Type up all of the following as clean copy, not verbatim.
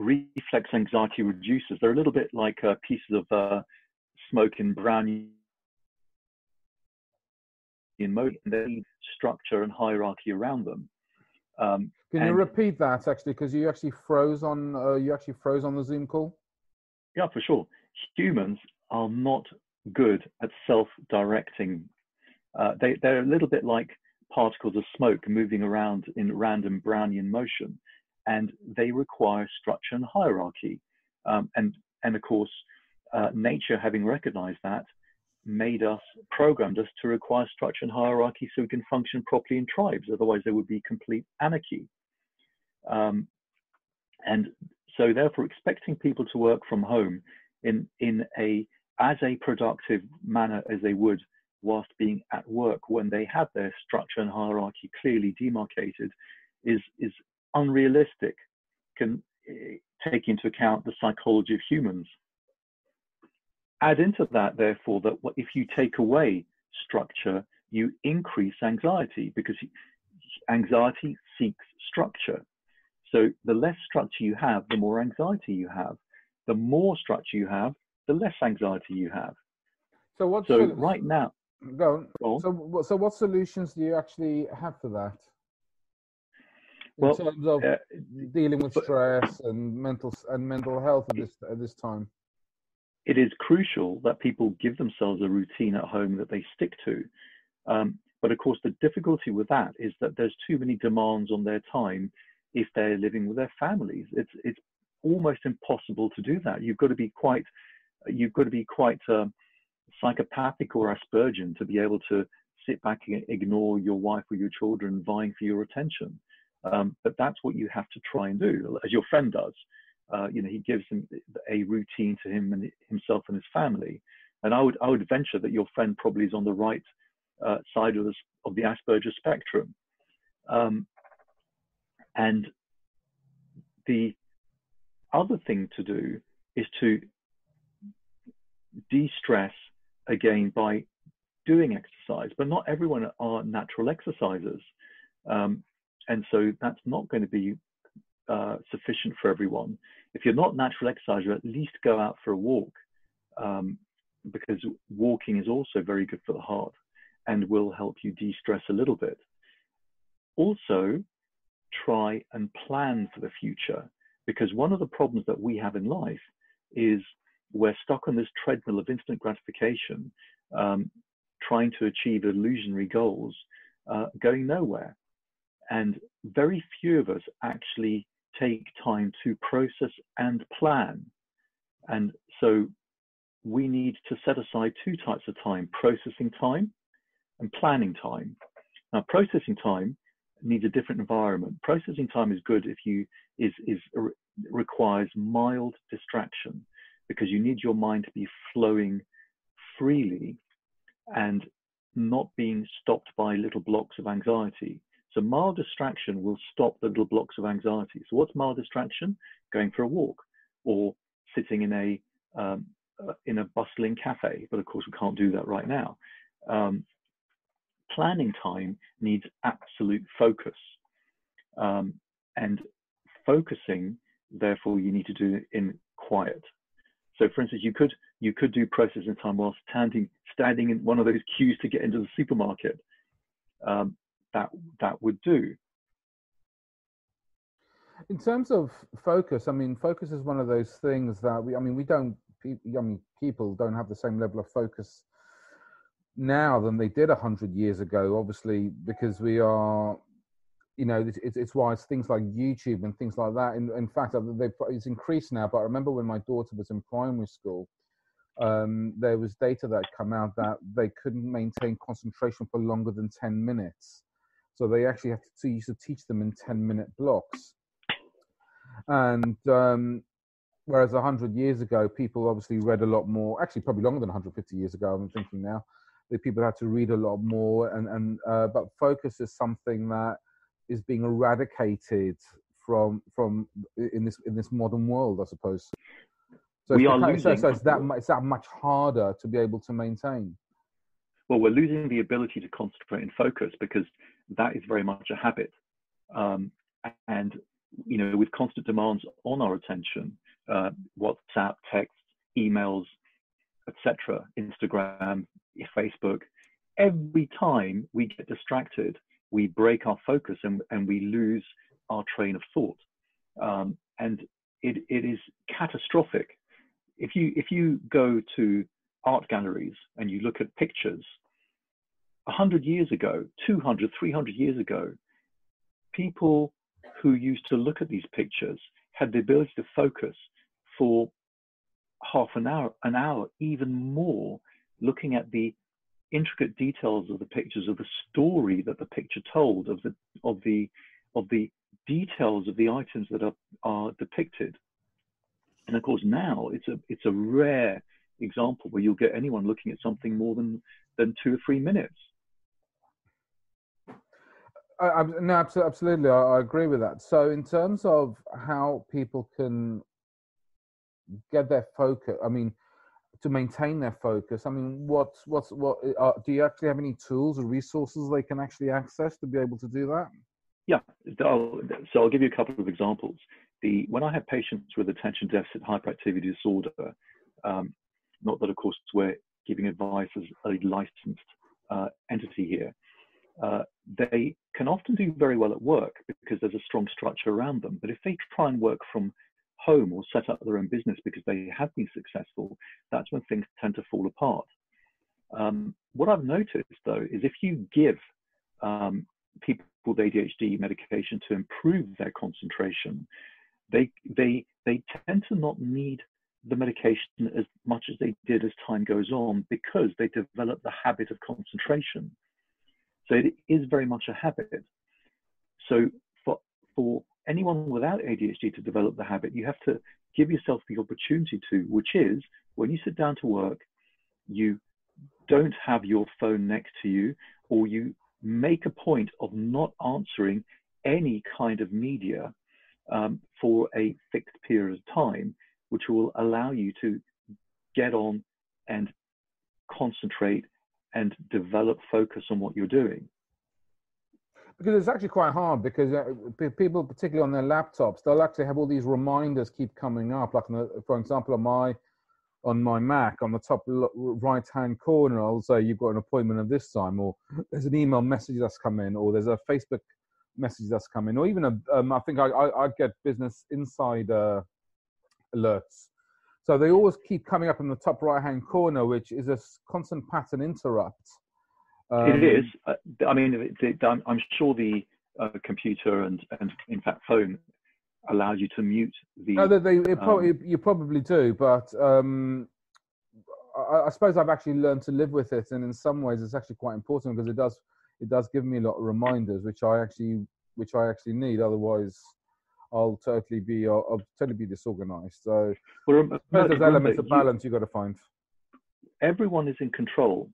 reflex anxiety reducers. They're a little bit like pieces of smoke in Brownian motion. They need structure and hierarchy around them. Can you repeat that actually? Because you actually froze on the Zoom call. Yeah, for sure. Humans are not good at self-directing. They're a little bit like particles of smoke moving around in random Brownian motion, and they require structure and hierarchy. And of course, nature, having recognized that, programmed us to require structure and hierarchy so we can function properly in tribes. Otherwise, there would be complete anarchy. And so, therefore, expecting people to work from home as a productive manner as they would whilst being at work when they have their structure and hierarchy clearly demarcated is unrealistic, can take into account the psychology of humans. Add into that, therefore, that if you take away structure, you increase anxiety, because anxiety seeks structure. So the less structure you have, the more anxiety you have. The more structure you have, the less anxiety you have. So right now, go on. So what solutions do you actually have for that? In terms of dealing with stress and mental health at this time? It is crucial that people give themselves a routine at home that they stick to. But of course, the difficulty with that is that there's too many demands on their time if they're living with their families. It's almost impossible to do that. You've got to be quite psychopathic or Aspergian to be able to sit back and ignore your wife or your children vying for your attention. But that's what you have to try and do, as your friend does. He gives him a routine to himself and his family. And I would venture that your friend probably is on the right side of the Asperger spectrum. And the other thing to do is to de-stress again by doing exercise, but not everyone are natural exercisers. And so that's not going to be sufficient for everyone. If you're not a natural exerciser, at least go out for a walk, because walking is also very good for the heart and will help you de-stress a little bit. Also, try and plan for the future, because one of the problems that we have in life is we're stuck on this treadmill of instant gratification, trying to achieve illusionary goals, going nowhere. And very few of us actually take time to process and plan. And so we need to set aside two types of time: processing time and planning time. Now, processing time needs a different environment. Processing time is good if requires mild distraction, because you need your mind to be flowing freely and not being stopped by little blocks of anxiety. So mild distraction will stop the little blocks of anxiety. So what's mild distraction? Going for a walk or sitting in a bustling cafe. But of course, we can't do that right now. Planning time needs absolute focus. And focusing, therefore, you need to do it in quiet. So for instance, you could do processing time while standing in one of those queues to get into the supermarket. That would do. In terms of focus, I mean, focus is one of those things that people don't have the same level of focus now than they did 100 years ago, obviously, because we are, it's why it's things like YouTube and things like that. In fact, it's increased now, but I remember when my daughter was in primary school, there was data that had come out that they couldn't maintain concentration for longer than 10 minutes. So they actually used to teach them in 10-minute blocks. And whereas 100 years ago, people obviously read a lot more, actually probably longer than 150 years ago, I'm thinking now, that people had to read a lot more. But focus is something that is being eradicated from in this modern world, I suppose. So it's that much harder to be able to maintain. Well, we're losing the ability to concentrate and focus because that is very much a habit. And with constant demands on our attention, WhatsApp, text, emails, etc., Instagram, Facebook, every time we get distracted, we break our focus and we lose our train of thought. And it is catastrophic. If you go to art galleries and you look at pictures, 100 years ago, 200, 300 years ago, people who used to look at these pictures had the ability to focus for half an hour, even more, looking at the intricate details of the pictures, of the story that the picture told, of the details of the items that are depicted. And of course, now it's a rare example where you'll get anyone looking at something more than 2 or 3 minutes. No, absolutely, I agree with that. So, in terms of how people can get their focus, I mean, to maintain their focus, I mean, what do you actually have any tools or resources they can actually access to be able to do that? Yeah, so I'll give you a couple of examples. When I have patients with attention deficit hyperactivity disorder, not that of course we're giving advice as a licensed entity here, they can often do very well at work because there's a strong structure around them. But if they try and work from home or set up their own business because they have been successful, that's when things tend to fall apart. What I've noticed though is if you give people with ADHD medication to improve their concentration, they tend to not need the medication as much as they did as time goes on, because they develop the habit of concentration. So it is very much a habit. So for anyone without ADHD to develop the habit, you have to give yourself the opportunity to, which is when you sit down to work, you don't have your phone next to you, or you make a point of not answering any kind of media for a fixed period of time, which will allow you to get on and concentrate and develop focus on what you're doing. Because it's actually quite hard, because people, particularly on their laptops, they'll actually have all these reminders keep coming up. Like, for example, on my Mac, on the top right-hand corner, I'll say you've got an appointment at this time, or there's an email message that's come in, or there's a Facebook message that's come in, or even I think I get Business Insider alerts. So they always keep coming up in the top right-hand corner, which is a constant pattern interrupt. It is. I mean, I'm sure the computer and in fact phone allows you to mute the. No, you probably do, but I suppose I've actually learned to live with it, and in some ways, it's actually quite important, because it does give me a lot of reminders, which I actually need. Otherwise, I'll totally be disorganized. So there's elements of balance you've got to find. Everyone is in control.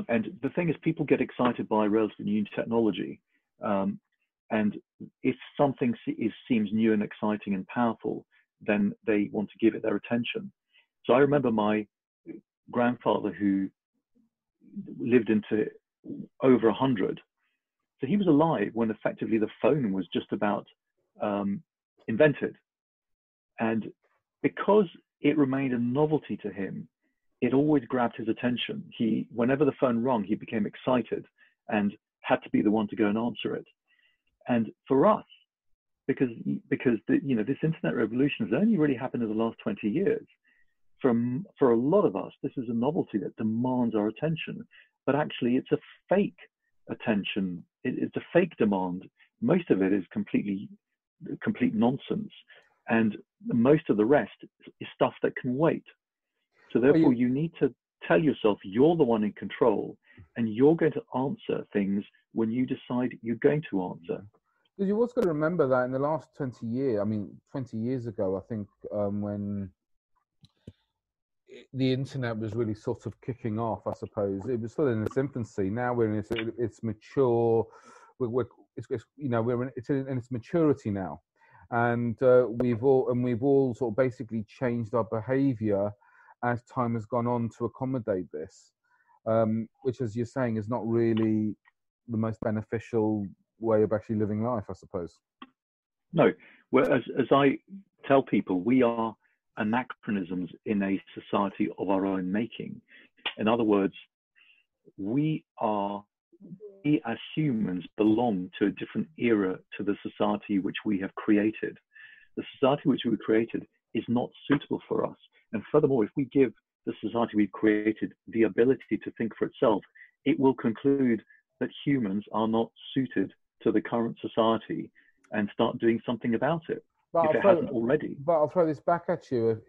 And the thing is, people get excited by relatively new technology. And if something seems new and exciting and powerful, then they want to give it their attention. So I remember my grandfather, who lived into over 100. So he was alive when effectively the phone was just about invented. And because it remained a novelty to him, it always grabbed his attention. Whenever the phone rang, he became excited and had to be the one to go and answer it. And for us, because this internet revolution has only really happened in the last 20 years, for a lot of us, this is a novelty that demands our attention. But actually, it's a fake attention. It's a fake demand. Most of it is complete nonsense, and most of the rest is stuff that can wait. So therefore, you need to tell yourself you're the one in control, and you're going to answer things when you decide you're going to answer. Because you've also got to remember that in the last 20 years ago, I think, when the internet was really sort of kicking off, I suppose, it was still in its infancy. Now we're in its mature, it's in its maturity now, and we've all sort of basically changed our behaviour as time has gone on to accommodate this, which, as you're saying, is not really the most beneficial way of actually living life, I suppose. No. Well, as I tell people, we are anachronisms in a society of our own making. In other words, we as humans belong to a different era to the society which we have created. The society which we created is not suitable for us. And furthermore, if we give the society we've created the ability to think for itself, it will conclude that humans are not suited to the current society and start doing something about it, if it hasn't already. But I'll throw this back at you.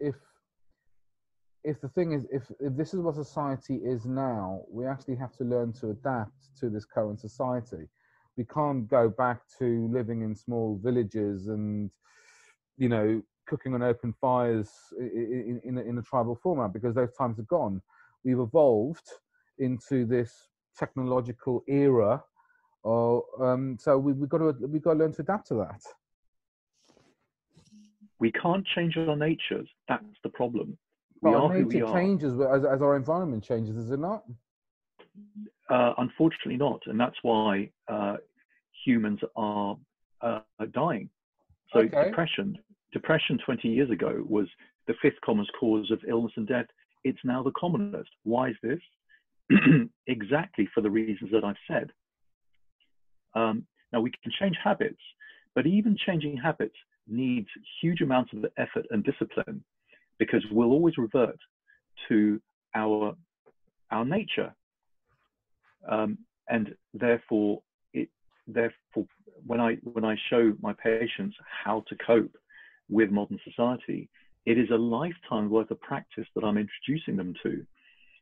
If the thing is, if this is what society is now, we actually have to learn to adapt to this current society. We can't go back to living in small villages and, you know, cooking on open fires in a tribal format, because those times are gone. We've evolved into this technological era, so we've got to learn to adapt to that. We can't change our natures. That's the problem. But our nature changes as our environment changes, is it not? Unfortunately not, and that's why humans are dying. So okay. Depression 20 years ago was the 5th commonest cause of illness and death. It's now the commonest. Why is this? Exactly for the reasons that I've said. Now we can change habits, but even changing habits needs huge amounts of effort and discipline, because we'll always revert to our nature, and therefore when I show my patients how to cope with modern society, it is a lifetime worth of practice that I'm introducing them to.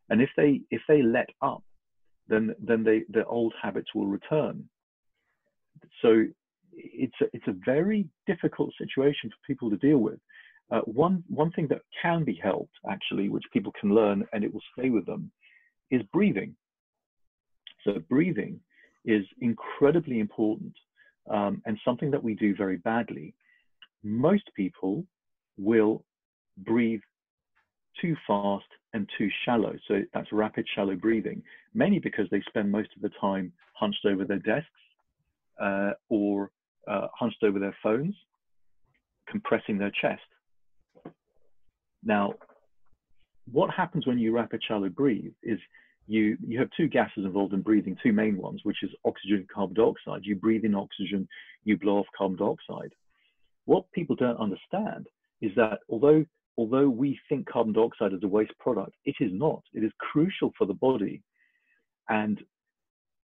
And if they let up, then their old habits will return. So it's a very difficult situation for people to deal with. One thing that can be helped, actually, which people can learn and it will stay with them, is breathing. So breathing is incredibly important, and something that we do very badly. Most people will breathe too fast and too shallow. So that's rapid, shallow breathing, mainly because they spend most of the time hunched over their desks or hunched over their phones, compressing their chest. Now, what happens when you rapid, shallow breathe is you have two gases involved in breathing, two main ones, which is oxygen and carbon dioxide. You breathe in oxygen, you blow off carbon dioxide. What people don't understand is that although we think carbon dioxide is a waste product, it is not. It is crucial for the body, and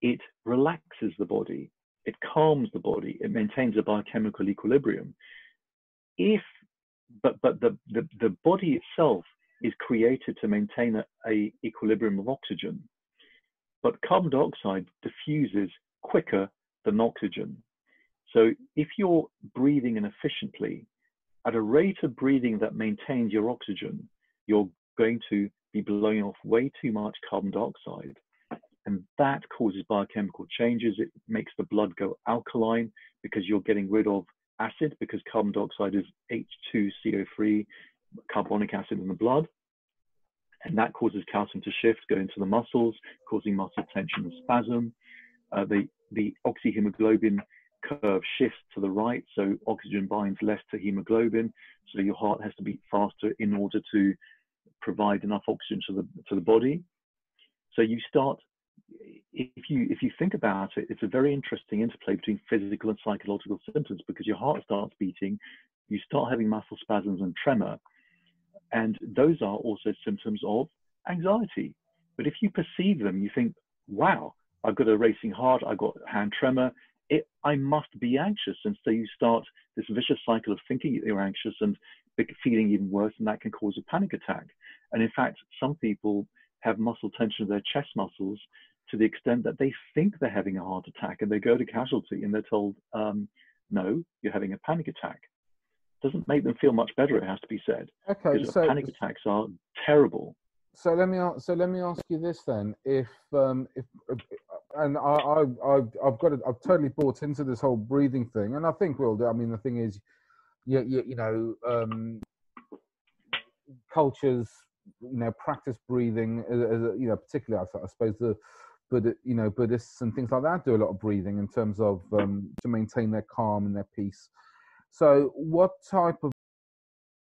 it relaxes the body, it calms the body, it maintains a biochemical equilibrium. But the body itself is created to maintain a equilibrium of oxygen, but carbon dioxide diffuses quicker than oxygen. So if you're breathing inefficiently, at a rate of breathing that maintains your oxygen, you're going to be blowing off way too much carbon dioxide. And that causes biochemical changes. It makes the blood go alkaline because you're getting rid of acid, because carbon dioxide is H2CO3, carbonic acid in the blood. And that causes calcium to shift, go into the muscles, causing muscle tension and spasm. The oxyhemoglobin curve shifts to the right, so oxygen binds less to hemoglobin, so your heart has to beat faster in order to provide enough oxygen to the body. So you start, if you think about it, it's a very interesting interplay between physical and psychological symptoms, because your heart starts beating, you start having muscle spasms and tremor, and those are also symptoms of anxiety. But if you perceive them, you think, wow, I've got a racing heart, I've got hand tremor, I must be anxious. And so you start this vicious cycle of thinking you're anxious and feeling even worse, and that can cause a panic attack. And in fact, some people have muscle tension of their chest muscles to the extent that they think they're having a heart attack, and they go to casualty and they're told, no, you're having a panic attack. Doesn't make them feel much better, it has to be said. Okay, because panic attacks are terrible. So let me ask you this then: if and I've totally bought into this whole breathing thing, and I think we'll do. I mean, the thing is, you know, cultures, you know, practice breathing, you know, particularly I suppose Buddhists and things like that do a lot of breathing in terms of to maintain their calm and their peace. So what type of